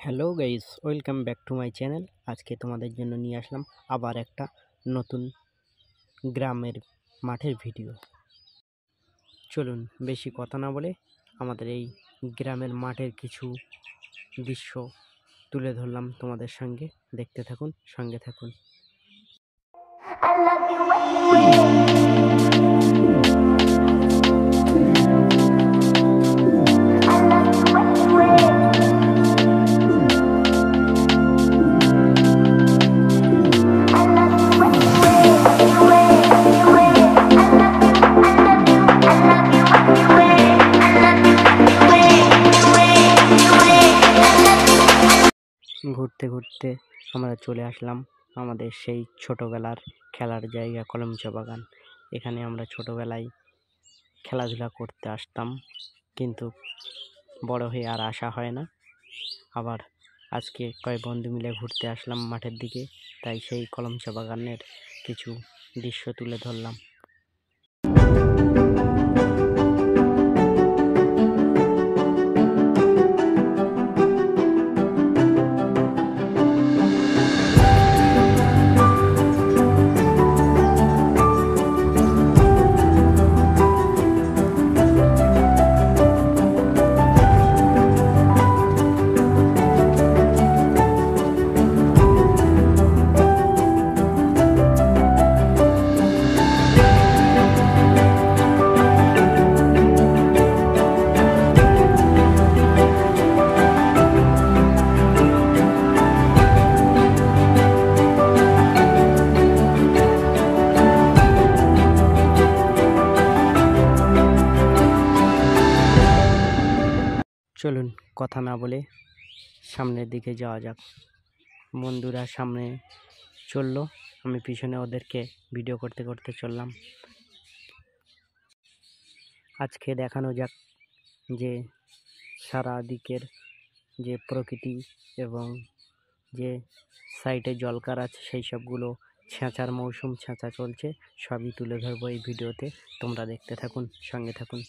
Hello guys, welcome back to my channel. আজকে তোমাদের জন্য নিয়ে আসলাম আবার একটা নতুন গ্রামের মাঠের ভিডিও। চলুন বেশি কথা না বলে আমাদের এই গ্রামের মাঠের কিছু দৃশ্য তুলে ধরলাম তোমাদের সঙ্গে। দেখতে থাকুন, সঙ্গে থাকুন। I love you anyway. I love you anyway. I love you anyway. Anyway, anyway. I love you. I love you. I love you anyway. I love you anyway. Anyway, anyway. I love you. ঘুরতে ঘুরতে আমরা চলে আসলাম আমাদের সেই ছোটবেলার খেলার জায়গা কলমচা বাগান। এখানে আমরা ছোটবেলায় খেলাধুলা করতে আসতাম, কিন্তু বড় হয়ে আর আসা হয় না। আবার আজকে কয়েক বন্ধু মিলে ঘুরতে আসলাম মাঠের দিকে, তাই সেই কলমচা বাগানের কিছু দৃশ্য তুলে ধরলাম। চলুন কথা না বলে সামনের দিকে যাওয়া যাক। বন্ধুরা সামনে চললো, আমি পিছনে ওদেরকে ভিডিও করতে করতে চললাম। আজকে দেখানো যাক যে সারা দিকের যে প্রকৃতি এবং যে সাইডে জলকার আছে সেই সবগুলো ছেঁচার মৌসুম, ছেঁচা চলছে, সবই তুলে ধরবো এই ভিডিওতে। তোমরা দেখতে থাকুন, সঙ্গে থাকুন।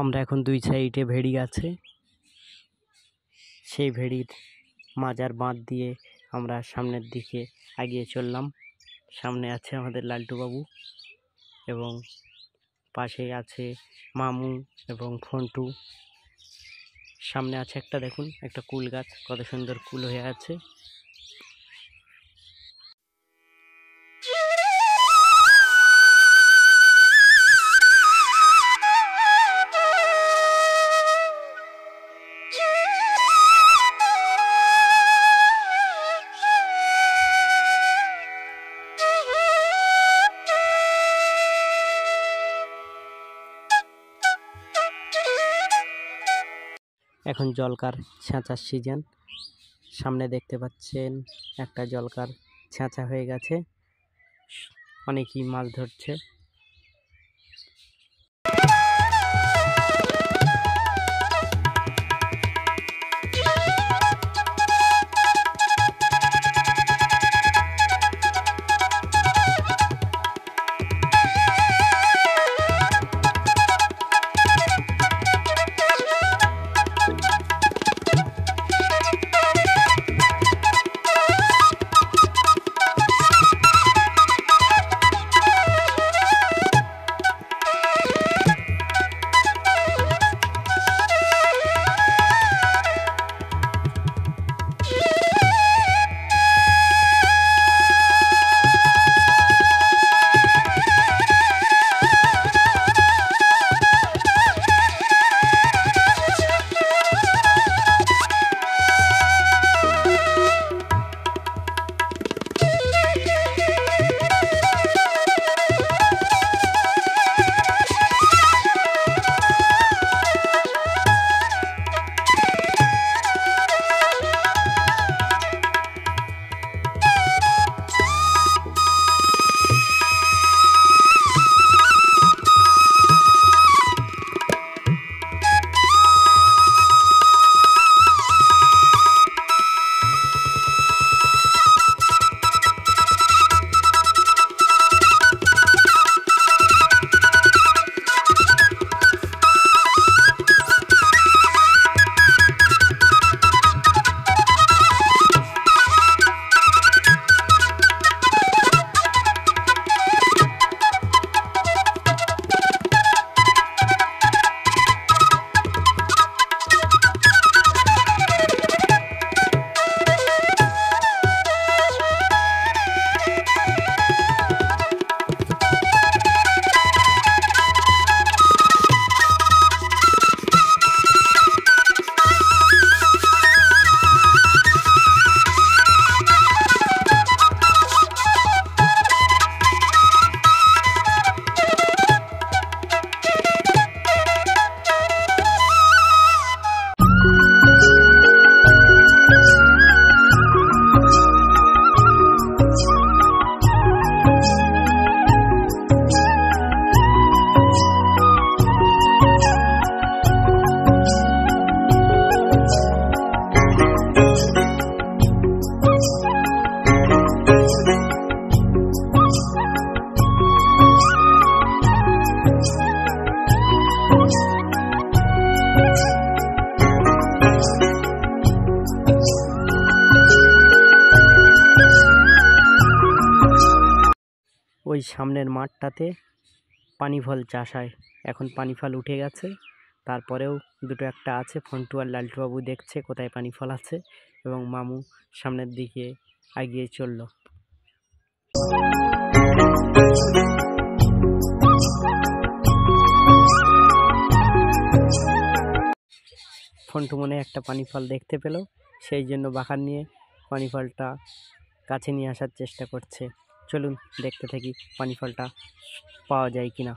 আমরা এখন দুই সাইডে ভেড়ি আছে, সেই ভেড়ির মাজার বাঁধ দিয়ে আমরা সামনের দিকে এগিয়ে চললাম। সামনে আছে আমাদের লালটু বাবু এবং পাশে আছে মামু এবং ফন্টু। সামনে আছে একটা, দেখুন, একটা কুল গাছ, কত সুন্দর কুল হয়ে আছে। এখন জলকার ছেঁচার সিজন। সামনে দেখতে পাচ্ছেন একটা জলকার ছেঁচা হয়ে গেছে, অনেকেই মাছ ধরছে। ওই সামনের মাঠটাতে পানি ফল চাষ হয়। এখন পানি ফল উঠে গেছে, তারপরেও দুটো একটা আছে। ফন্টু আর লালটুবাবু দেখছে কোথায় পানি ফল আছে, এবং মামু সামনের দিকে এগিয়ে চলল। ফন্টু মনে একটা পানি ফল দেখতে পেল, সেই জন্য বাঁকার নিয়ে পানি ফলটা কাছে নিয়ে আসার চেষ্টা করছে। চলুন দেখতে থাকি পানি ফলটা পাওয়া যায় কিনা।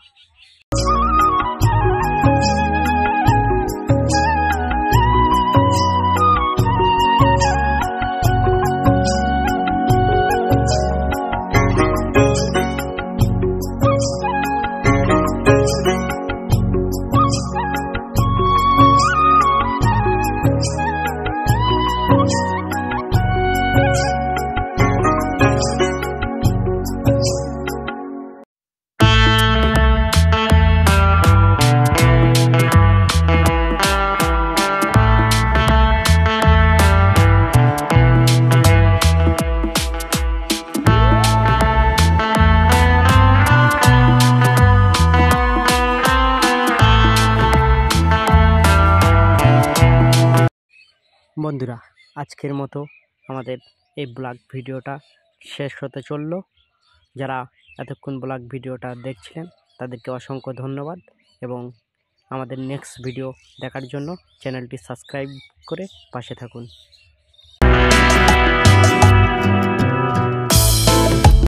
বন্ধুরা, আজকের মতো আমাদের এই ব্লগ ভিডিওটা শেষ হতে চললো। যারা এতক্ষণ ব্লগ ভিডিওটা দেখছিলেন তাদেরকে অসংখ্য ধন্যবাদ, এবং আমাদের নেক্সট ভিডিও দেখার জন্য চ্যানেলটি সাবস্ক্রাইব করে পাশে থাকুন।